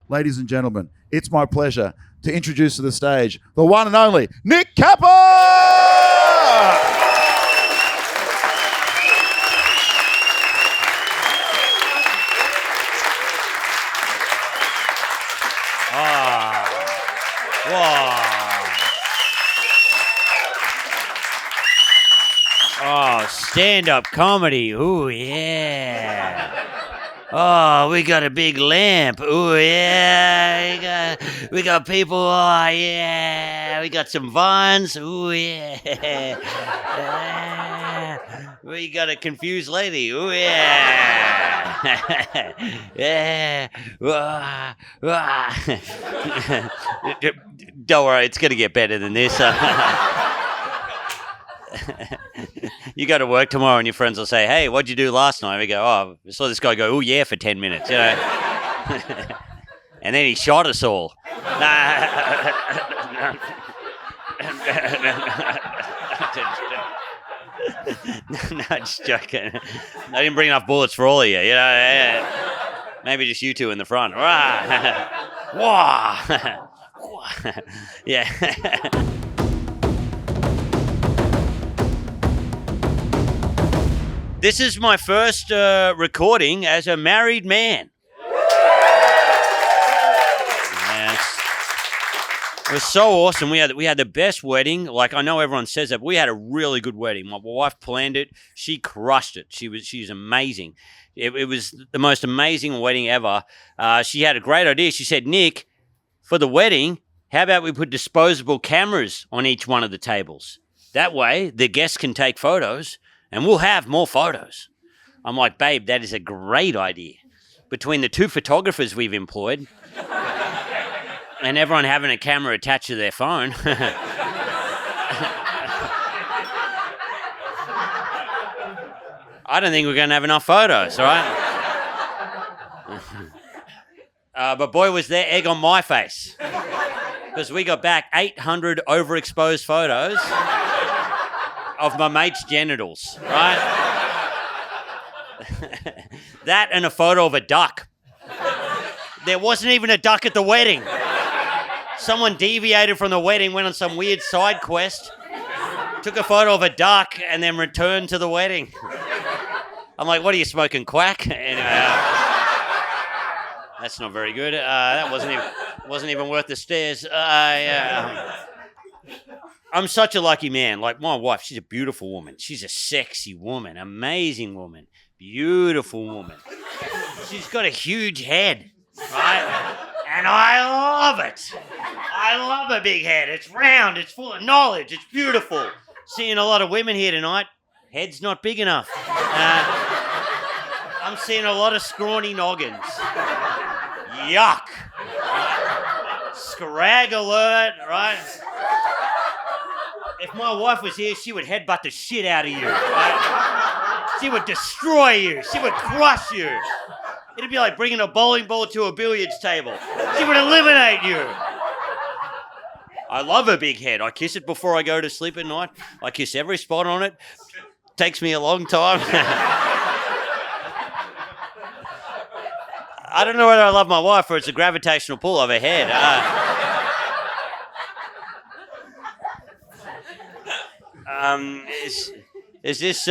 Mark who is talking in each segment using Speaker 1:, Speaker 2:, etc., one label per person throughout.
Speaker 1: ladies and gentlemen, it's my pleasure to introduce to the stage the one and only Nick Kappa!
Speaker 2: Oh, stand-up comedy. Ooh, yeah. Oh, we got a big lamp. Ooh, yeah. We got people. Oh, yeah. We got some vines. Ooh, yeah. We got a confused lady. Ooh, yeah. Yeah. Don't worry, it's going to get better than this. You go to work tomorrow and your friends will say, hey, what'd you do last night? We go, oh, I saw this guy go, oh, yeah, for 10 minutes, you know. And then he shot us all. No, just joking. I didn't bring enough bullets for all of you, you know. Yeah. Maybe just you two in the front. Yeah. This is my first recording as a married man. Yes. It was so awesome. We had the best wedding. Like, I know everyone says that, but we had a really good wedding. My wife planned it. She crushed it. She's amazing. It was the most amazing wedding ever. She had a great idea. She said, Nick, for the wedding, how about we put disposable cameras on each one of the tables? That way, the guests can take photos. And we'll have more photos. I'm like, babe, that is a great idea. Between the two photographers we've employed and everyone having a camera attached to their phone. I don't think we're going to have enough photos, all right? But boy, was there egg on my face. Because we got back 800 overexposed photos of my mate's genitals, right? That and a photo of a duck. There wasn't even a duck at the wedding. Someone deviated from the wedding, went on some weird side quest, took a photo of a duck, and then returned to the wedding. I'm like, what are you smoking, quack? Anyway, that's not very good. That wasn't even worth the stairs. I'm such a lucky man. Like, my wife, she's a beautiful woman. She's a sexy woman, amazing woman, beautiful woman. She's got a huge head, right? And I love it. I love a big head. It's round. It's full of knowledge. It's beautiful. Seeing a lot of women here tonight. Head's not big enough. I'm seeing a lot of scrawny noggins. Yuck. Scrag alert, right? If my wife was here, she would headbutt the shit out of you, right? She would destroy you. She would crush you. It'd be like bringing a bowling ball to a billiards table. She would eliminate you. I love a big head. I kiss it before I go to sleep at night. I kiss every spot on it. Takes me a long time. I don't know whether I love my wife or it's a gravitational pull of her head. Is this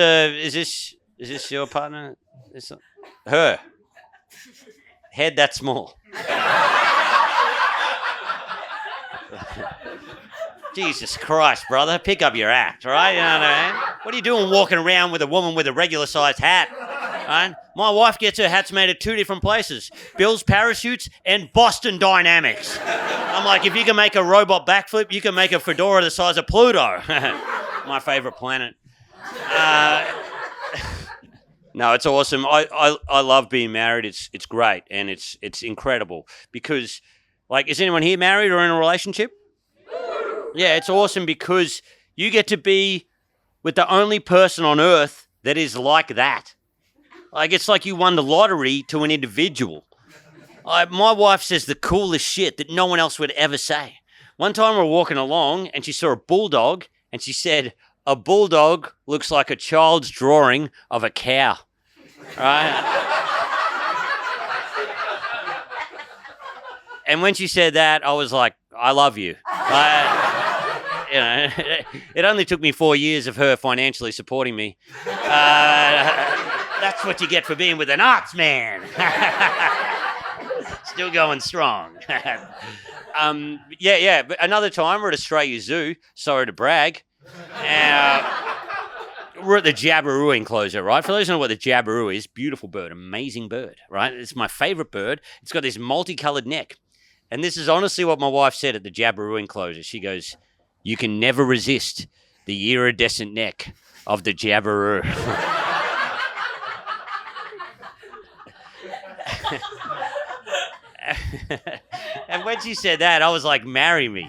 Speaker 2: your partner? Her head that small. Jesus Christ, brother, pick up your act, right? You know what I mean? What are you doing walking around with a woman with a regular-sized hat? Right? My wife gets her hats made at two different places, Bill's Parachutes and Boston Dynamics. I'm like, if you can make a robot backflip, you can make a fedora the size of Pluto. My favorite planet. No, it's awesome. I love being married. It's great, and it's incredible because, like, is anyone here married or in a relationship? Yeah, it's awesome because you get to be with the only person on earth that is like that. Like, it's like you won the lottery to an individual. My wife says the coolest shit that no one else would ever say. One time we were walking along and she saw a bulldog and she said, a bulldog looks like a child's drawing of a cow. Right? And when she said that, I was like, I love you. It only took me 4 years of her financially supporting me. That's what you get for being with an arts man. Still going strong. But another time we're at Australia Zoo. Sorry to brag. We're at the Jabiru enclosure, right? For those who know what the Jabiru is, beautiful bird, amazing bird, right? It's my favorite bird. It's got this multicolored neck. And this is honestly what my wife said at the Jabiru enclosure. She goes, you can never resist the iridescent neck of the Jabiru. And when she said that, I was like, marry me.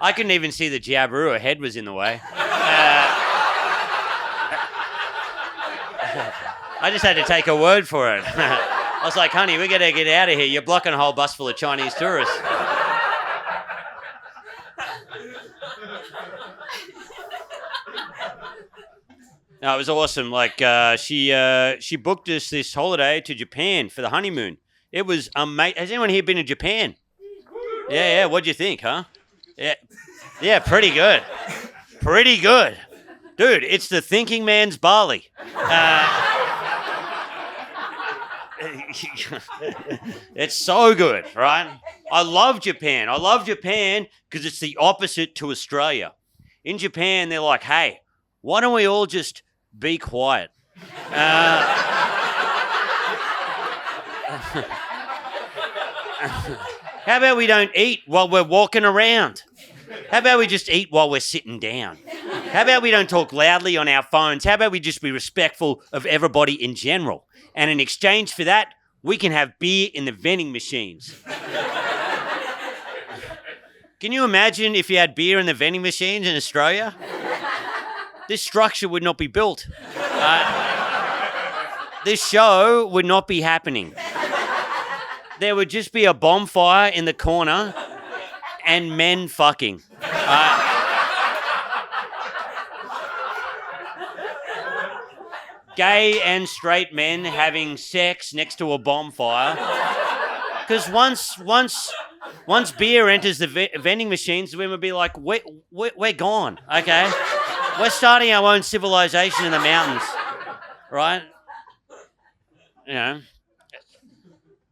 Speaker 2: I couldn't even see the Jabiru. Her head was in the way. I just had to take her word for it. I was like, honey, we got to get out of here. You're blocking a whole bus full of Chinese tourists. No, it was awesome. Like, she booked us this holiday to Japan for the honeymoon. It was amazing. Has anyone here been to Japan? Yeah. What'd you think, huh? Yeah, pretty good. Pretty good. Dude, it's the thinking man's Bali. It's so good, right? I love Japan. I love Japan because it's the opposite to Australia. In Japan, they're like, hey, why don't we all just be quiet? How about we don't eat while we're walking around? How about we just eat while we're sitting down? How about we don't talk loudly on our phones? How about we just be respectful of everybody in general? And in exchange for that, we can have beer in the vending machines. Can you imagine if you had beer in the vending machines in Australia? This structure would not be built. This show would not be happening. There would just be a bonfire in the corner and men fucking. Gay and straight men having sex next to a bonfire. Because once beer enters the vending machines, the women would be like, we're gone, okay? We're starting our own civilization in the mountains, right?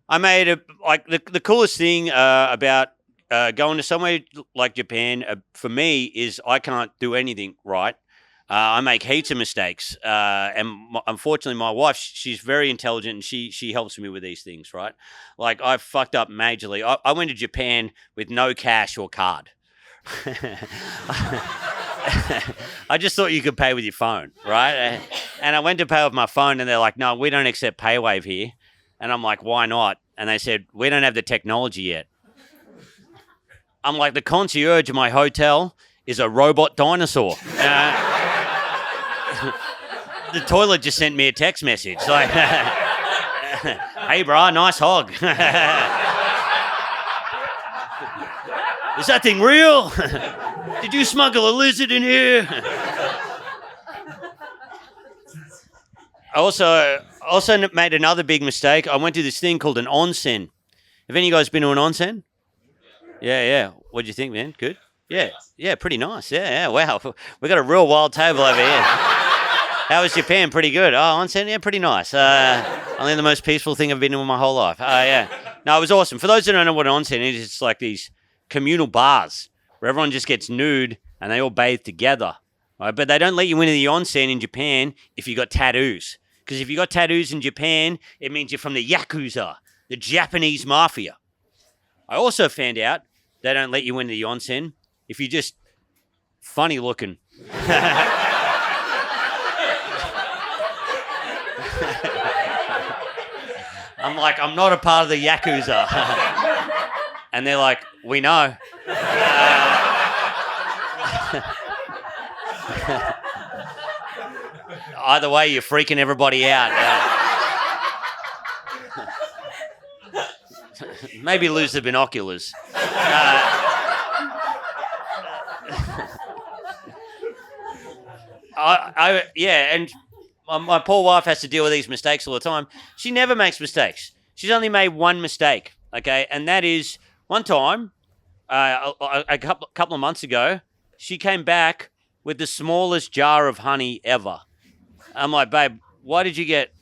Speaker 2: I made the coolest thing about going to somewhere like Japan for me is I can't do anything right. I make heaps of mistakes, and unfortunately, my wife, she's very intelligent, and she helps me with these things, right? Like, I fucked up majorly. I went to Japan with no cash or card. I just thought you could pay with your phone, right? And I went to pay with my phone, and they're like, no, we don't accept PayWave here. And I'm like, why not? And they said, we don't have the technology yet. I'm like, the concierge of my hotel is a robot dinosaur. The toilet just sent me a text message like, hey, brah, nice hog. Is that thing real? Did you smuggle a lizard in here? I also made another big mistake. I went to this thing called an onsen. Have any of you guys been to an onsen? Yeah. What'd you think, man? Good? Yeah, pretty nice. Yeah, wow. We got a real wild table over here. How was Japan? Pretty good. Oh, onsen? Yeah, pretty nice. Only the most peaceful thing I've been in my whole life. Yeah. No, it was awesome. For those who don't know what an onsen is, it's like these communal bars where everyone just gets nude and they all bathe together. Right? But they don't let you into the onsen in Japan if you got tattoos. Because if you got tattoos in Japan, it means you're from the Yakuza, the Japanese mafia. I also found out they don't let you into the onsen if you're just funny looking. I'm like, I'm not a part of the Yakuza. And they're like, we know. Either way, you're freaking everybody out. Maybe lose the binoculars. And my poor wife has to deal with these mistakes all the time. She never makes mistakes. She's only made one mistake, Okay, and that is one time, a couple of months ago, she came back with the smallest jar of honey ever. I'm like, babe, why'd you get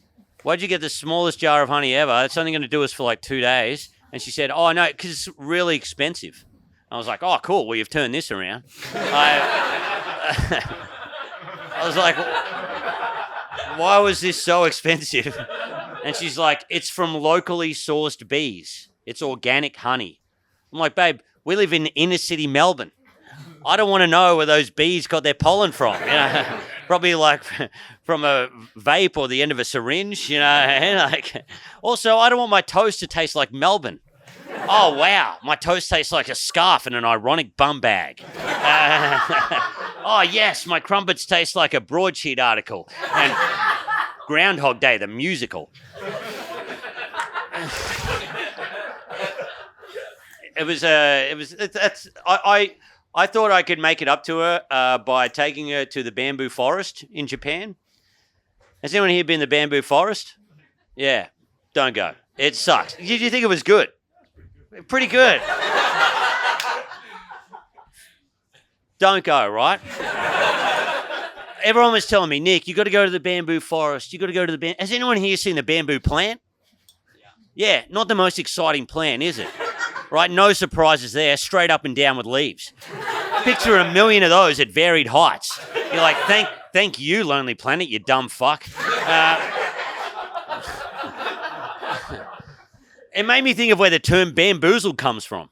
Speaker 2: the smallest jar of honey ever? It's only going to do us for like 2 days. And she said, oh, no, because it's really expensive. I was like, oh, cool. Well, you've turned this around. I was like, why was this so expensive? And she's like, it's from locally sourced bees. It's organic honey. I'm like, babe, we live in inner city Melbourne. I don't want to know where those bees got their pollen from. You know, probably like from a vape or the end of a syringe. You know, and like, also I don't want my toast to taste like Melbourne. Oh wow, my toast tastes like a scarf and an ironic bum bag. Oh yes, my crumpets taste like a broadsheet article and Groundhog Day, the musical. I thought I could make it up to her by taking her to the bamboo forest in Japan. Has anyone here been to the bamboo forest? Yeah, don't go. It sucks. Did you think it was good? Pretty good. Don't go, right? Everyone was telling me, Nick, you got to go to the bamboo forest. You got to go to the Has anyone here seen the bamboo plant? Yeah, not the most exciting plant, is it? Right, no surprises there, straight up and down with leaves. Picture 1 million of those at varied heights. You're like, thank you, Lonely Planet, you dumb fuck. It made me think of where the term bamboozle comes from.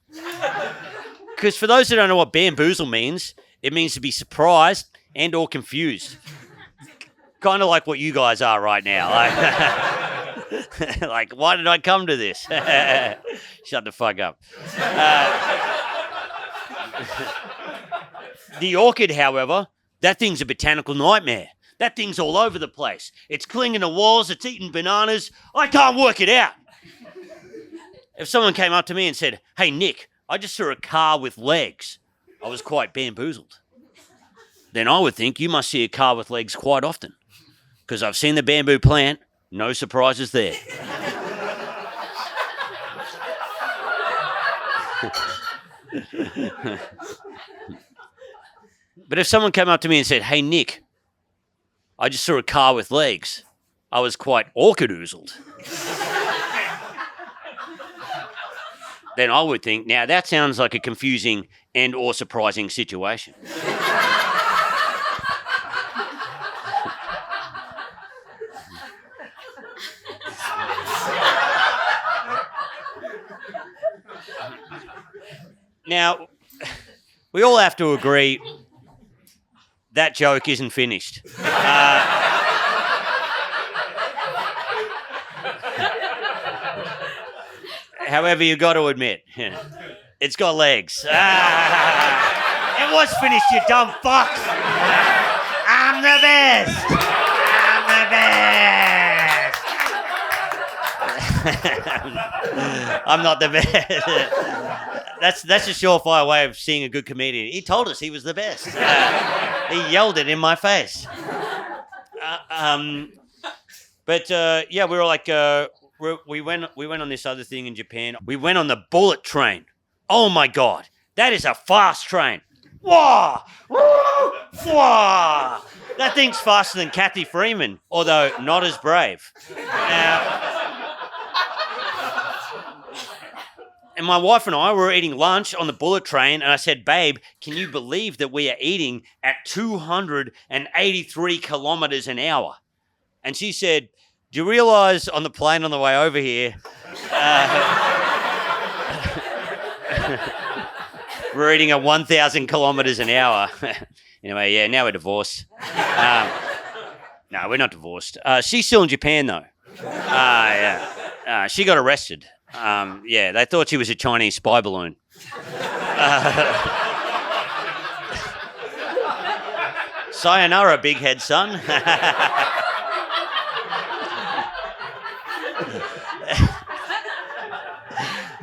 Speaker 2: Because for those that don't know what bamboozle means, it means to be surprised and or confused. Kind of like what you guys are right now. Like, why did I come to this? Shut the fuck up. The orchid, however, that thing's a botanical nightmare. That thing's all over the place. It's clinging to walls, it's eating bananas. I can't work it out. If someone came up to me and said, hey, Nick, I just saw a car with legs, I was quite bamboozled. Then I would think you must see a car with legs quite often. Because I've seen the bamboo plant, no surprises there. But if someone came up to me and said, hey, Nick, I just saw a car with legs, I was quite orchid-oozled. Then I would think, now that sounds like a confusing and or surprising situation. Now, we all have to agree that joke isn't finished. However, you've got to admit, it's got legs. It was finished, you dumb fuck. I'm the best. I'm the best. I'm not the best. That's a surefire way of seeing a good comedian. He told us he was the best. He yelled it in my face. Yeah, we were like, we went on this other thing in Japan. We went on the bullet train. Oh my God, that is a fast train. Wah! Woo! Wah! That thing's faster than Kathy Freeman, although not as brave. And my wife and I were eating lunch on the bullet train, and I said, babe, can you believe that we are eating at 283 kilometers an hour? And she said, do you realize on the plane on the way over here, we're eating at 1,000 kilometers an hour? Anyway, yeah, now we're divorced. No, we're not divorced. She's still in Japan, though. Yeah. She got arrested. Yeah, they thought she was a Chinese spy balloon. Sayonara, big head son.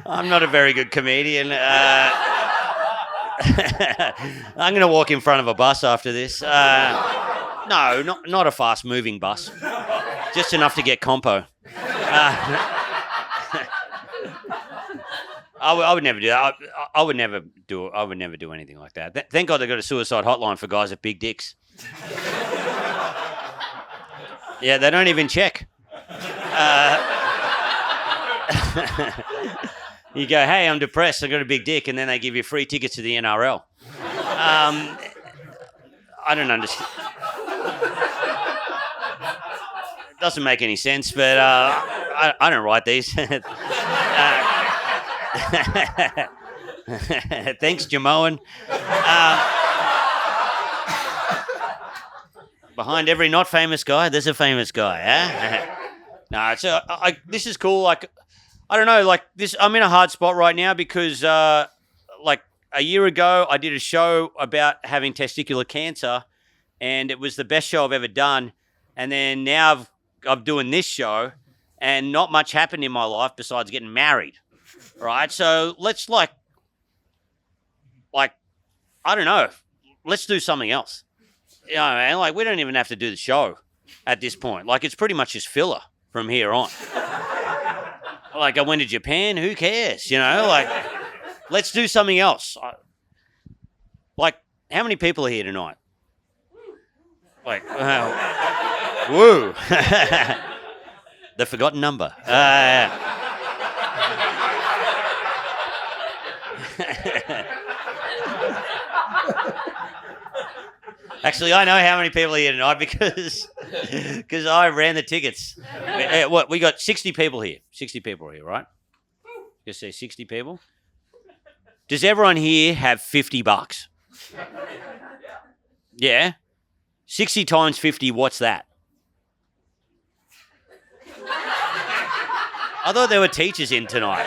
Speaker 2: I'm not a very good comedian. I'm going to walk in front of a bus after this. No, not a fast-moving bus. Just enough to get compo. I would never do that. I would never do. I would never do anything like that. Thank God they got a suicide hotline for guys with big dicks. Yeah, they don't even check. You go, hey, I'm depressed. I got a big dick, and then they give you free tickets to the NRL. I don't understand. Doesn't make any sense, but I don't write these. Thanks, Jamoan. Behind every not famous guy, there's a famous guy. No, so this is cool. Like, I don't know. Like this, I'm in a hard spot right now because, like a year ago, I did a show about having testicular cancer, and it was the best show I've ever done. And then now I'm doing this show, and not much happened in my life besides getting married. Right? So let's like I don't know. Let's do something else. You know what I mean? Like, we don't even have to do the show at this point. Like, it's pretty much just filler from here on. Like, I went to Japan. Who cares? You know, like, let's do something else. Like, how many people are here tonight? Like, woo. The forgotten number. Actually, I know how many people are here tonight because I ran the tickets. What, we got 60 people here. 60 people are here, right? Just say 60 people. Does everyone here have $50? Yeah? 60 times 50, what's that? I thought there were teachers in tonight.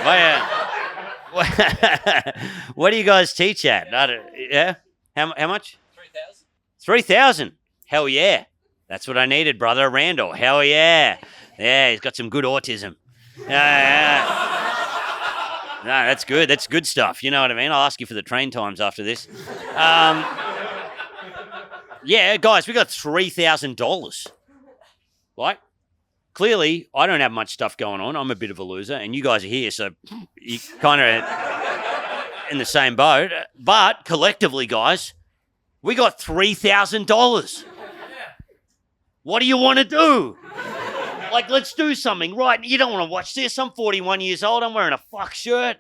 Speaker 2: What do you guys teach at? Yeah? How much? 3,000. Hell yeah. That's what I needed, brother. Randall. Hell yeah. Yeah, he's got some good autism. Yeah. No, that's good. That's good stuff. You know what I mean? I'll ask you for the train times after this. Yeah, guys, we got $3,000. Like, clearly, I don't have much stuff going on. I'm a bit of a loser, and you guys are here, so you kind of in the same boat. But collectively, guys, we got $3,000. What do you want to do? Like, let's do something, right? You don't want to watch this. I'm 41 years old. I'm wearing a fuck shirt.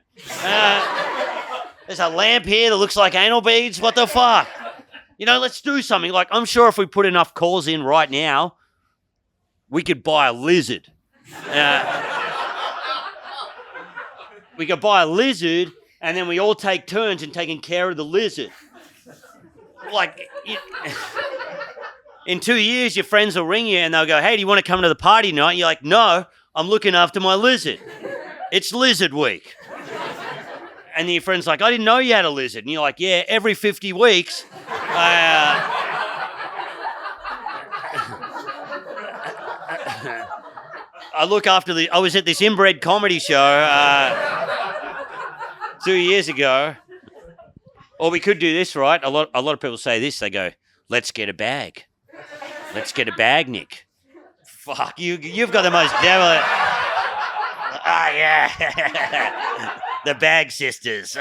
Speaker 2: There's a lamp here that looks like anal beads. What the fuck? You know, let's do something. Like, I'm sure if we put enough calls in right now, we could buy a lizard. We could buy a lizard, and then we all take turns in taking care of the lizard. Like, in 2 years, your friends will ring you and they'll go, hey, do you want to come to the party tonight? You're like, no, I'm looking after my lizard. It's lizard week. And then your friend's like, I didn't know you had a lizard. And you're like, yeah, every 50 weeks. I look after I was at this inbred comedy show 2 years ago. Or we could do this, right? A lot of people say this. They go, let's get a bag. Let's get a bag, Nick. Fuck, you've got the most devil. Yeah. The Bag Sisters.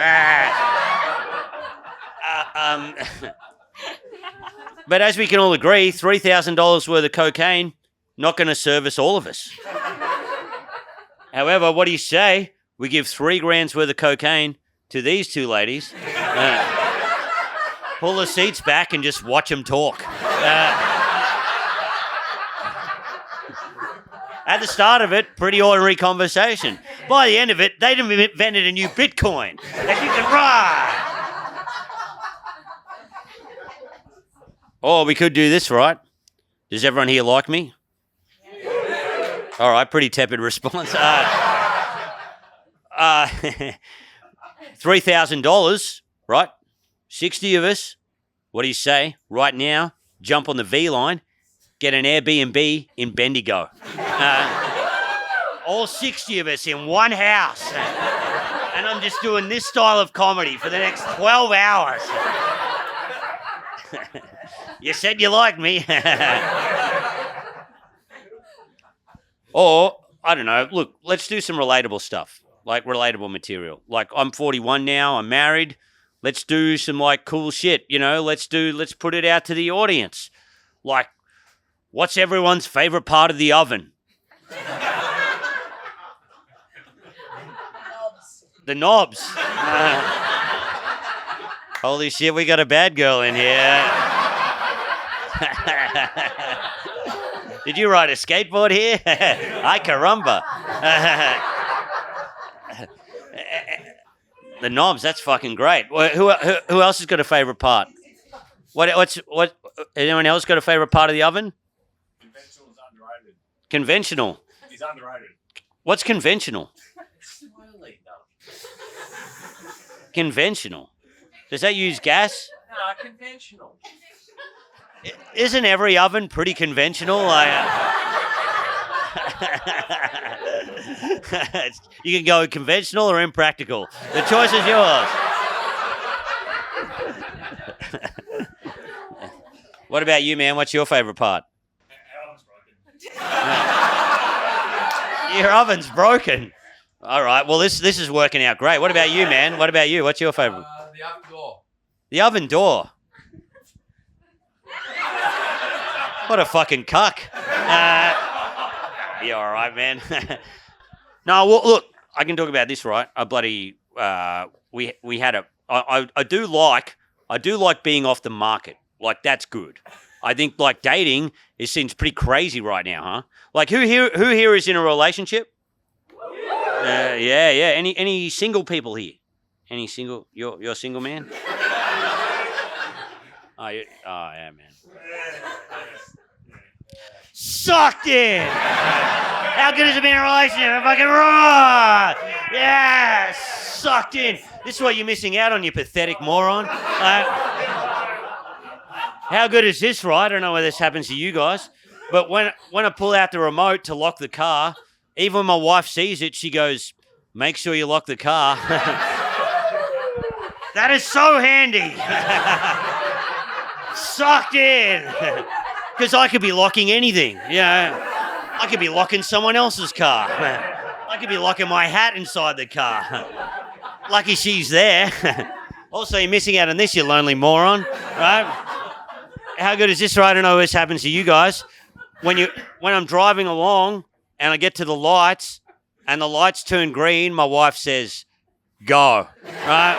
Speaker 2: But as we can all agree, $3,000 worth of cocaine, not going to service all of us. However, what do you say? We give $3,000 worth of cocaine to these two ladies. Pull the seats back and just watch them talk. At the start of it, pretty ordinary conversation. By the end of it, they'd invented a new Bitcoin that you can ride. Or we could do this, right? Does everyone here like me? All right, pretty tepid response. $3,000, right? 60 of us. What do you say? Right now, jump on the V line, get an Airbnb in Bendigo. All 60 of us in one house. And I'm just doing this style of comedy for the next 12 hours. You said you liked me. Or, I don't know, look, let's do some relatable stuff. like relatable material. Like I'm 41 now, I'm married. Let's do some like cool shit, you know, let's put it out to the audience. Like, what's everyone's favorite part of the oven? The knobs. Holy shit, we got a bad girl in here. Did you ride a skateboard here? Ay caramba. The knobs, that's fucking great. Who else has got a favorite part? What? Anyone else got a favorite part of the oven?
Speaker 3: Conventional is underrated.
Speaker 2: Conventional.
Speaker 3: It's underrated.
Speaker 2: What's conventional? Conventional. Does that use gas?
Speaker 3: No, conventional.
Speaker 2: Isn't every oven pretty conventional? You can go conventional or impractical. The choice is yours. What about you, man? What's your favorite part?
Speaker 3: Our oven's broken.
Speaker 2: Your oven's broken. All right. Well, this is working out great. What about you, man? What about you? What's your favorite?
Speaker 3: The oven door.
Speaker 2: The oven door. What a fucking cuck. You all right, man? No, well, look, I can talk about this, right? I bloody we had a. I do like being off the market. Like that's good. I think like dating seems pretty crazy right now, huh? Like who here is in a relationship? Yeah. Any single people here? Any single? You're a single man? Oh yeah, man. Sucked in. How good is it being in a relationship? I'm fucking raw. Yeah, sucked in. This is what you're missing out on, you pathetic moron. How good is this, right? I don't know whether this happens to you guys, but when I pull out the remote to lock the car, even when my wife sees it, she goes, "Make sure you lock the car." That is so handy. Sucked in. Because I could be locking anything. Yeah, I could be locking someone else's car. I could be locking my hat inside the car. Lucky she's there. Also, you're missing out on this, you lonely moron. Right? How good is this? Right? I don't know if this happens to you guys. When I'm driving along and I get to the lights and the lights turn green, my wife says, "Go." Right?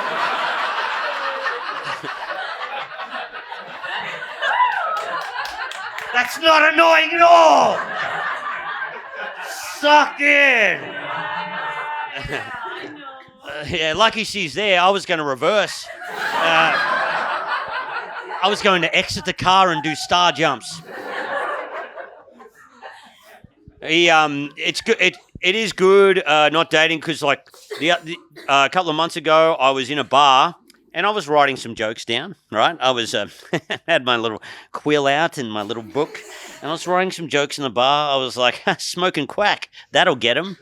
Speaker 2: That's not annoying at all. Sucked in. Yeah, lucky she's there. I was going to reverse. I was going to exit the car and do star jumps. It's good. It is good not dating because like a couple of months ago I was in a bar. And I was writing some jokes down, right? I was had my little quill out and my little book, and I was writing some jokes in the bar. I was like, "Smoking quack, that'll get him."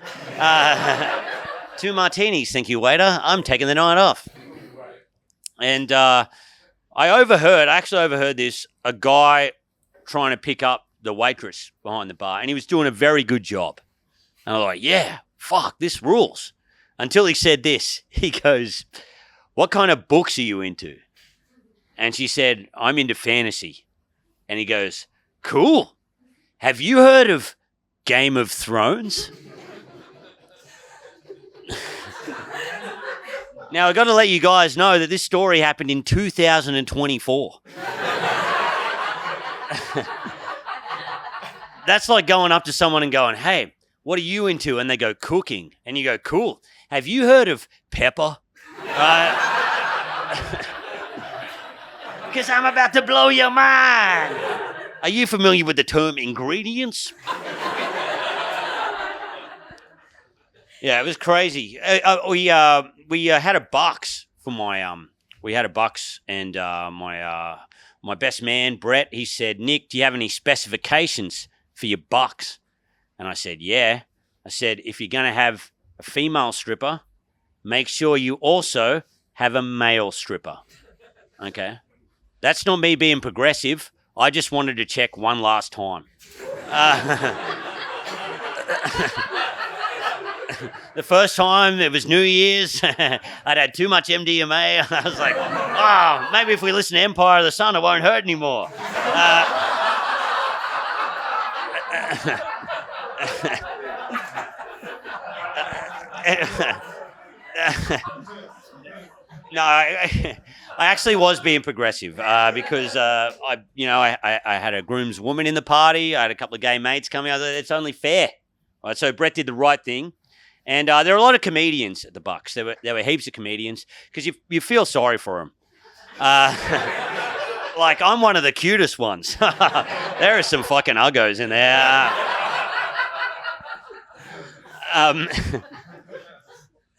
Speaker 2: 2 martinis, thank you, waiter. I'm taking the night off. And I actually overheard this, a guy trying to pick up the waitress behind the bar, and he was doing a very good job. And I was like, "Yeah, fuck, this rules." Until he said this. He goes, "What kind of books are you into?" And she said, "I'm into fantasy." And he goes, "Cool. Have you heard of Game of Thrones?" Now, I got to let you guys know that this story happened in 2024. That's like going up to someone and going, "Hey, what are you into?" And they go, "Cooking." And you go, "Cool. Have you heard of pepper?" Because I'm about to blow your mind. Are you familiar with the term ingredients? Yeah, it was crazy. We had a bucks for my We had a bucks, and my best man Brett. He said, "Nick, do you have any specifications for your bucks?" And I said, "Yeah." I said, "If you're gonna have a female stripper, make sure you also have a male stripper." Okay. That's not me being progressive. I just wanted to check one last time. the first time it was New Year's, I'd had too much MDMA. I was like, oh, maybe if we listen to Empire of the Sun, it won't hurt anymore. No, I actually was being progressive because I had a groomswoman in the party. I had a couple of gay mates coming. I was like, it's only fair. Right, so Brett did the right thing. And there are a lot of comedians at the Bucks. There were heaps of comedians because you feel sorry for them. Like, I'm one of the cutest ones. There are some fucking uggos in there.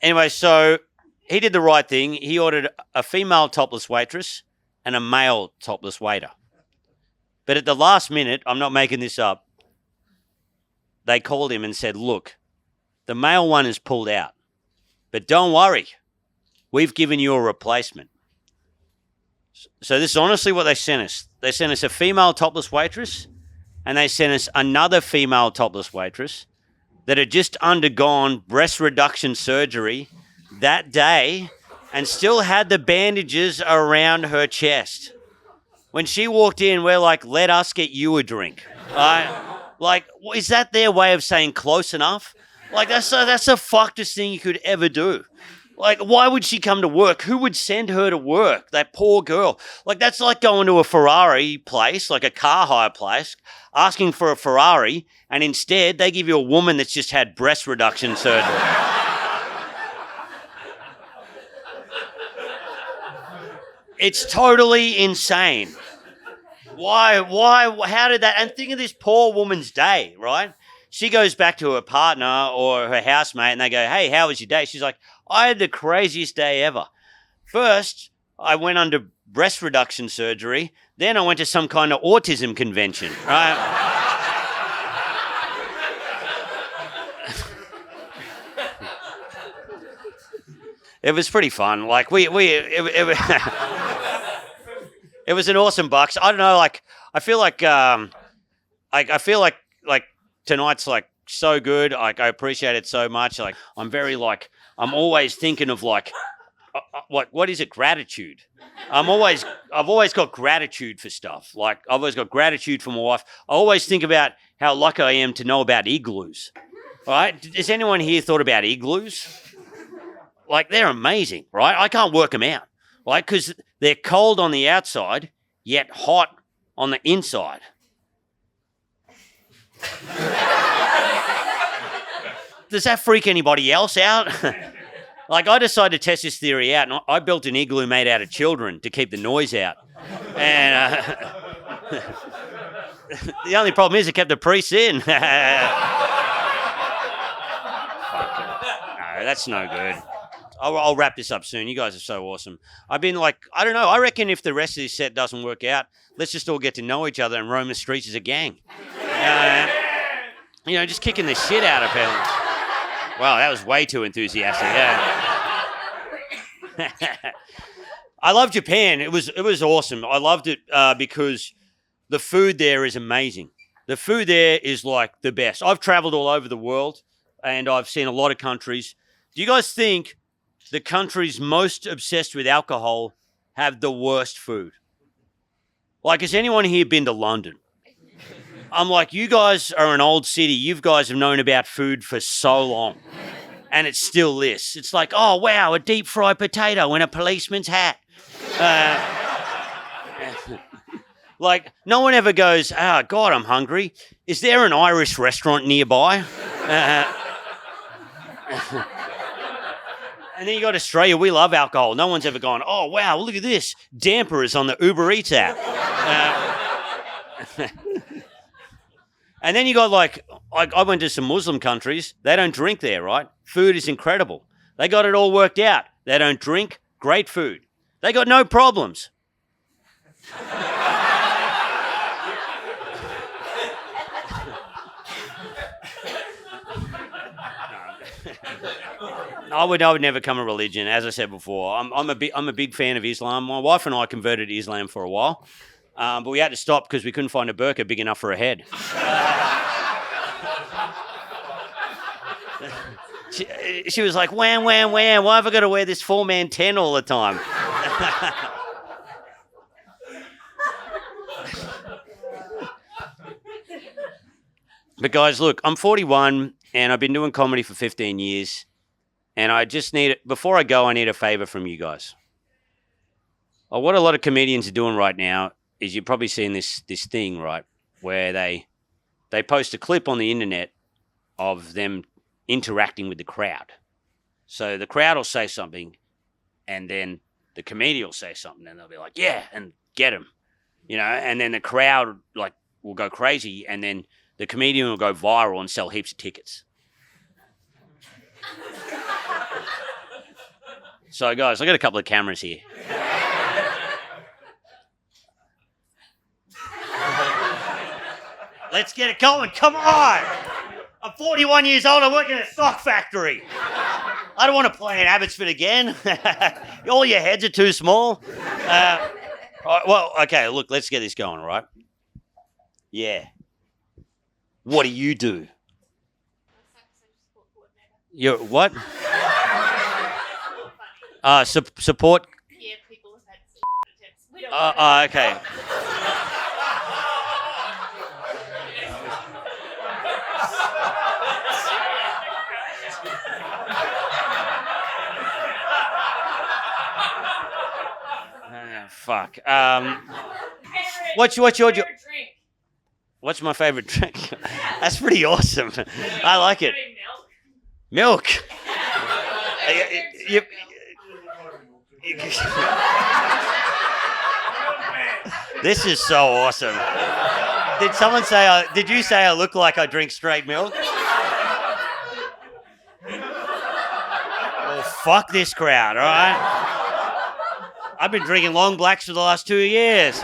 Speaker 2: Anyway, so he did the right thing. He ordered a female topless waitress and a male topless waiter. But at the last minute, I'm not making this up, they called him and said, look, the male one is pulled out. But don't worry, we've given you a replacement. So this is honestly what they sent us. They sent us a female topless waitress and they sent us another female topless waitress that had just undergone breast reduction surgery that day and still had the bandages around her chest. When she walked in, we're like, let us get you a drink. Like, is that their way of saying close enough? Like, that's the fuckedest thing you could ever do. Like, why would she come to work? Who would send her to work? That poor girl. Like, that's like going to a Ferrari place, like a car hire place, asking for a Ferrari, and instead they give you a woman that's just had breast reduction surgery. It's totally insane. Why, how did that? And think of this poor woman's day, right? She goes back to her partner or her housemate and they go, hey, how was your day? She's like, I had the craziest day ever. First, I went under breast reduction surgery. Then I went to some kind of autism convention, right? It was pretty fun. Like, it was an awesome Bucks. I don't know, like, I feel like tonight's like so good. Like, I appreciate it so much. Like, I'm always thinking of like, what is it? Gratitude. I've always got gratitude for stuff. Like, I've always got gratitude for my wife. I always think about how lucky I am to know about igloos. All right? Has anyone here thought about igloos? Like, they're amazing, right? I can't work them out. Like, because they're cold on the outside, yet hot on the inside. Does that freak anybody else out? Like, I decided to test this theory out, and I built an igloo made out of children to keep the noise out. And the only problem is it kept the priests in. No, that's no good. I'll wrap this up soon. You guys are so awesome. I've been like, I don't know. I reckon if the rest of this set doesn't work out, let's just all get to know each other and roam the streets as a gang. Just kicking the shit out of people. Wow, that was way too enthusiastic. Yeah. I love Japan. It was awesome. I loved it because the food there is amazing. The food there is like the best. I've traveled all over the world and I've seen a lot of countries. Do you guys think the countries most obsessed with alcohol have the worst food? Like, has anyone here been to London? I'm like, you guys are an old city. You guys have known about food for so long. And it's still this. It's like, oh, wow, a deep fried potato in a policeman's hat. Like, no one ever goes, oh, God, I'm hungry. Is there an Irish restaurant nearby? And then you got Australia. We love alcohol. No one's ever gone, oh, wow, look at this. Damper is on the Uber Eats app. And then you got like I went to some Muslim countries. They don't drink there, right? Food is incredible. They got it all worked out. They don't drink. Great food. They got no problems. I would never come a religion. As I said before, I'm a big fan of Islam. My wife and I converted to Islam for a while, but we had to stop because we couldn't find a burqa big enough for her head. she was like, wham, wham, wham. Why have I got to wear this 4-man 10 all the time? But guys, look, I'm 41 and I've been doing comedy for 15 years. And I just before I go, I need a favor from you guys. What a lot of comedians are doing right now is you're probably seeing this thing, right, where they post a clip on the internet of them interacting with the crowd. So the crowd will say something, and then the comedian will say something, and they'll be like, yeah, and get him, and then the crowd will go crazy, and then the comedian will go viral and sell heaps of tickets. So, guys, I got a couple of cameras here. Let's get it going. Come on. I'm 41 years old. I work in a sock factory. I don't want to play in Abbotsford again. All your heads are too small. Well, okay, look, let's get this going, all right? Yeah. What do you do? You're what? Support.
Speaker 4: Yeah, people have had attempts. We don't
Speaker 2: Okay. Fuck. What's your
Speaker 4: drink?
Speaker 2: What's my favorite drink? That's pretty awesome. I like it. Milk. This is so awesome. Did someone say? Did you say I look like I drink straight milk? Well, fuck this crowd, all right? I've been drinking long blacks for the last 2 years.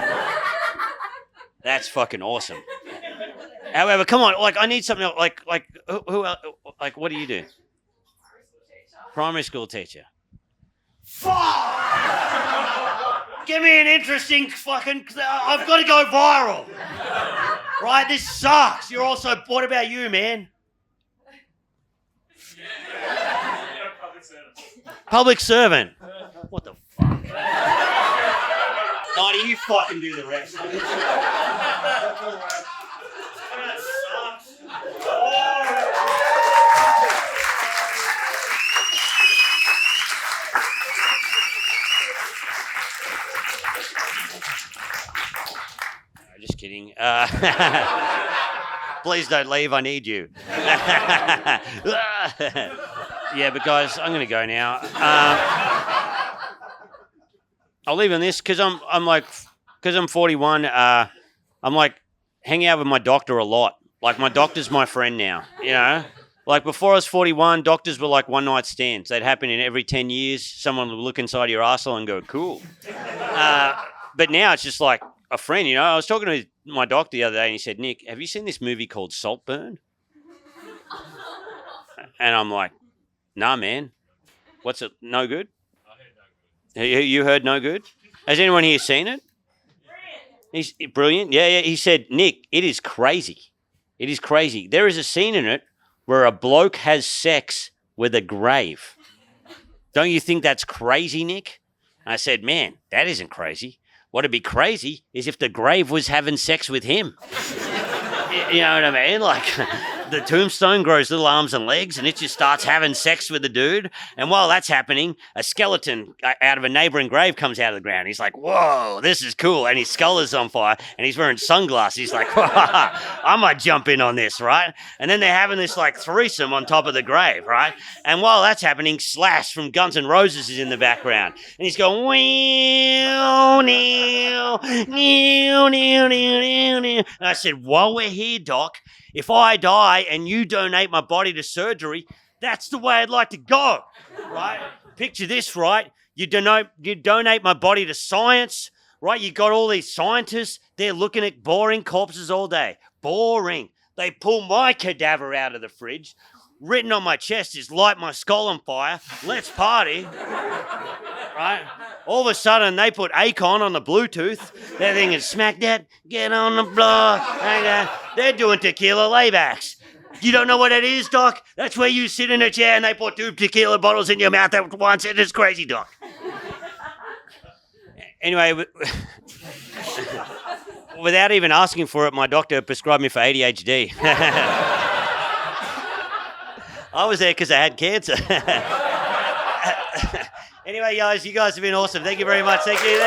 Speaker 2: That's fucking awesome. However, come on, I need something else. Who else? What do you do? Primary school teacher. Fuck! Give me an interesting fucking. I've got to go viral. Right? This sucks. You're also. What about you, man? Public servant. What the fuck? Noddy, you fucking do the rest. Just kidding. Please don't leave. I need you. Yeah, but guys, I'm going to go now. I'll leave on this because I'm 41. I'm hanging out with my doctor a lot. My doctor's my friend now. Before I was 41, doctors were like one night stands. They'd happen in every 10 years. Someone would look inside your arsehole and go, cool. But now it's just like a friend. I was talking to my doctor the other day and he said, Nick, have you seen this movie called Saltburn? And I'm like, nah, man. What's it? No good? You heard no good? Has anyone here seen it? He's brilliant. Yeah. He said, Nick, it is crazy. It is crazy. There is a scene in it where a bloke has sex with a grave. Don't you think that's crazy, Nick? I said, man, that isn't crazy. What'd be crazy is if the grave was having sex with him. You know what I mean? The tombstone grows little arms and legs and it just starts having sex with the dude. And while that's happening, a skeleton out of a neighboring grave comes out of the ground. He's like, whoa, this is cool. And his skull is on fire and he's wearing sunglasses. He's like, I might jump in on this, right? And then they're having this threesome on top of the grave, right? And while that's happening, Slash from Guns N' Roses is in the background. And he's going, and I said, while we're here, Doc, if I die and you donate my body to surgery, that's the way I'd like to go, right? Picture this, right? You donate my body to science, right? You got all these scientists, they're looking at boring corpses all day. Boring. They pull my cadaver out of the fridge. Written on my chest is light my skull on fire. Let's party. Right? All of a sudden, they put Akon on the Bluetooth. They're thinking, smack that, get on the block. They're doing tequila laybacks. You don't know what it is, Doc? That's where you sit in a chair and they put 2 tequila bottles in your mouth at once. It is crazy, Doc. Anyway, without even asking for it, my doctor prescribed me for ADHD. I was there because I had cancer. Anyway, guys, you guys have been awesome. Thank you very much. Thank you.